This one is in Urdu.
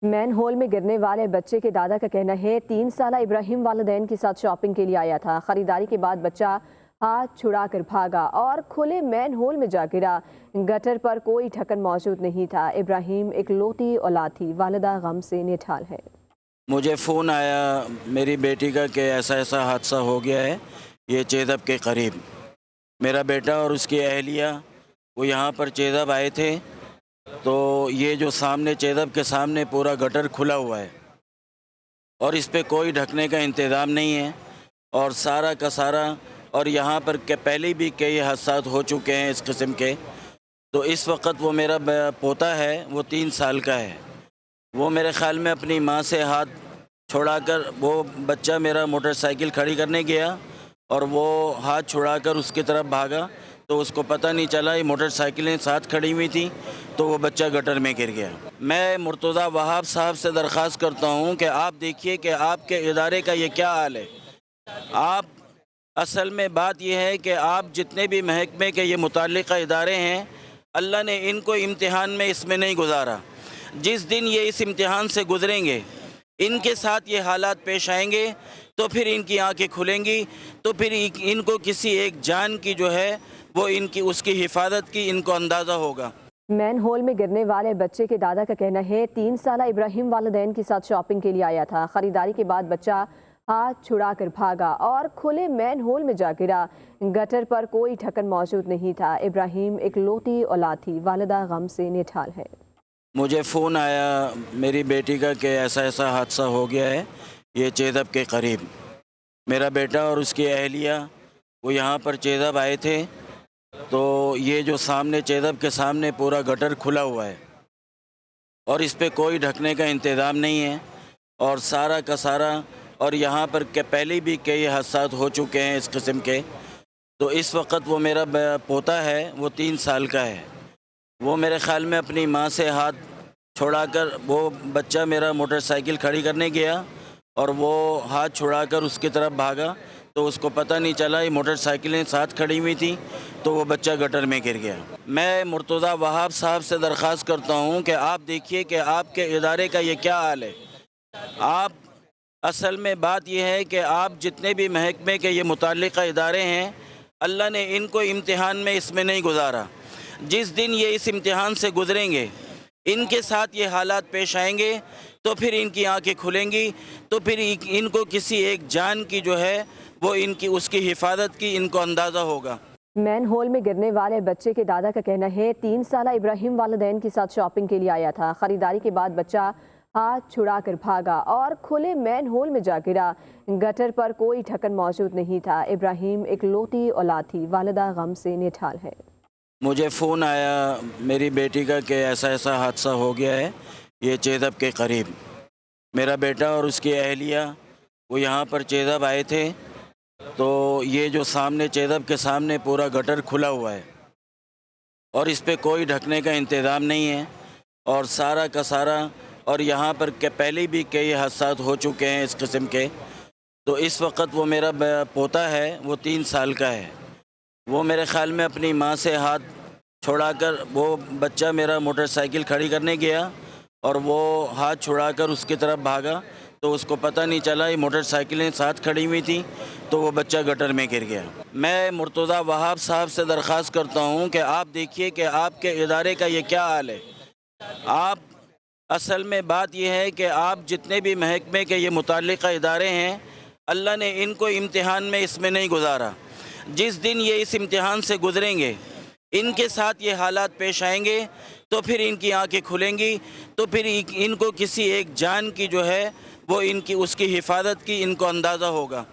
مین ہول میں گرنے والے بچے کے دادا کا کہنا ہے 3 سالہ ابراہیم والدین کے ساتھ شاپنگ کے لیے آیا تھا۔ خریداری کے بعد بچہ ہاتھ چھڑا کر بھاگا اور کھلے مین ہول میں جا گرا۔ گٹر پر کوئی ڈھکن موجود نہیں تھا۔ ابراہیم اکلوتی اولاد تھی، والدہ غم سے نڈھال ہے۔ مجھے فون آیا میری بیٹی کا کہ ایسا حادثہ ہو گیا ہے یہ چیدب کے قریب۔ میرا بیٹا اور اس کی اہلیہ وہ یہاں پر چیدب آئے تھے، تو یہ جو سامنے چیدب کے سامنے پورا گٹر کھلا ہوا ہے اور اس پہ کوئی ڈھکنے کا انتظام نہیں ہے، اور سارا کا سارا، اور یہاں پر پہلے بھی کئی حادثات ہو چکے ہیں اس قسم کے۔ تو اس وقت وہ میرا پوتا ہے، وہ 3 سال کا ہے، وہ میرے خیال میں اپنی ماں سے ہاتھ چھڑا کر، وہ بچہ میرا موٹر سائیکل کھڑی کرنے گیا اور وہ ہاتھ چھڑا کر اس کی طرف بھاگا، تو اس کو پتہ نہیں چلا یہ موٹر سائیکلیں ساتھ کھڑی ہوئی تھیں، تو وہ بچہ گٹر میں گر گیا۔ میں مرتضیٰ وہاب صاحب سے درخواست کرتا ہوں کہ آپ دیکھیے کہ آپ کے ادارے کا یہ کیا حال ہے۔ آپ اصل میں بات یہ ہے کہ آپ جتنے بھی محکمے کے یہ متعلقہ ادارے ہیں، اللہ نے ان کو امتحان میں اس میں نہیں گزارا۔ جس دن یہ اس امتحان سے گزریں گے، ان کے ساتھ یہ حالات پیش آئیں گے، تو پھر ان کی آنکھیں کھلیں گی، تو پھر ان کو کسی ایک جان کی جو ہے وہ ان کی اس کی حفاظت کی ان کو اندازہ ہوگا۔ مین ہول میں گرنے والے بچے کے دادا کا کہنا ہے 3 سالہ ابراہیم والدین کے ساتھ شاپنگ کے لیے آیا تھا۔ خریداری کے بعد بچہ ہاتھ چھڑا کر بھاگا اور کھلے مین ہول میں جا گرا۔ گٹر پر کوئی ڈھکن موجود نہیں تھا۔ ابراہیم اکلوتی اولاد تھی، والدہ غم سے نڈھال ہے۔ مجھے فون آیا میری بیٹی کا کہ ایسا حادثہ ہو گیا ہے یہ چیدب کے قریب۔ میرا بیٹا اور اس کی اہلیہ وہ یہاں پر چیدب آئے تھے، تو یہ جو سامنے چیدب کے سامنے پورا گٹر کھلا ہوا ہے اور اس پہ کوئی ڈھکنے کا انتظام نہیں ہے، اور سارا کا سارا، اور یہاں پر پہلے بھی کئی حادثات ہو چکے ہیں اس قسم کے۔ تو اس وقت وہ میرا پوتا ہے، وہ 3 سال کا ہے، وہ میرے خیال میں اپنی ماں سے ہاتھ چھڑا کر، وہ بچہ میرا موٹر سائیکل کھڑی کرنے گیا اور وہ ہاتھ چھڑا کر اس کی طرف بھاگا، تو اس کو پتہ نہیں چلا یہ موٹر سائیکلیں ساتھ کھڑی ہوئی تھیں، تو وہ بچہ گٹر میں گر گیا۔ میں مرتضیٰ وہاب صاحب سے درخواست کرتا ہوں کہ آپ دیکھیے کہ آپ کے ادارے کا یہ کیا حال ہے۔ آپ اصل میں بات یہ ہے کہ آپ جتنے بھی محکمے کے یہ متعلقہ ادارے ہیں، اللہ نے ان کو امتحان میں اس میں نہیں گزارا۔ جس دن یہ اس امتحان سے گزریں گے، ان کے ساتھ یہ حالات پیش آئیں گے، تو پھر ان کی آنکھیں کھلیں گی، تو پھر ان کو کسی ایک جان کی جو ہے وہ ان کی اس کی حفاظت کی ان کو اندازہ ہوگا۔ مین ہول میں گرنے والے بچے کے دادا کا کہنا ہے 3 سالہ ابراہیم والدین کے ساتھ شاپنگ کے لیے آیا تھا۔ خریداری کے بعد بچہ ہاتھ چھڑا کر بھاگا اور کھلے مین ہول میں جا گرا۔ گٹر پر کوئی ڈھکن موجود نہیں تھا۔ ابراہیم اکلوتی اولاد تھی، والدہ غم سے نڈھال ہے۔ مجھے فون آیا میری بیٹی کا کہ ایسا حادثہ ہو گیا ہے یہ چیدب کے قریب۔ میرا بیٹا اور اس کی اہلیہ وہ یہاں پر چیدب آئے تھے، تو یہ جو سامنے چیدب کے سامنے پورا گٹر کھلا ہوا ہے اور اس پہ کوئی ڈھکنے کا انتظام نہیں ہے، اور سارا کا سارا، اور یہاں پر پہلے بھی کئی حادثات ہو چکے ہیں اس قسم کے۔ تو اس وقت وہ میرا پوتا ہے، وہ 3 سال کا ہے، وہ میرے خیال میں اپنی ماں سے ہاتھ چھڑا کر، وہ بچہ میرا موٹر سائیکل کھڑی کرنے گیا اور وہ ہاتھ چھڑا کر اس کی طرف بھاگا، تو اس کو پتہ نہیں چلا یہ موٹر سائیکلیں ساتھ کھڑی ہوئی تھیں، تو وہ بچہ گٹر میں گر گیا۔ میں مرتضیٰ وہاب صاحب سے درخواست کرتا ہوں کہ آپ دیکھیے کہ آپ کے ادارے کا یہ کیا حال ہے۔ آپ اصل میں بات یہ ہے کہ آپ جتنے بھی محکمے کے یہ متعلقہ ادارے ہیں، اللہ نے ان کو امتحان میں اس میں نہیں گزارا۔ جس دن یہ اس امتحان سے گزریں گے، ان کے ساتھ یہ حالات پیش آئیں گے، تو پھر ان کی آنکھیں کھلیں گی، تو پھر ان کو کسی ایک جان کی جو ہے وہ ان کی اس کی حفاظت کی ان کو اندازہ ہوگا۔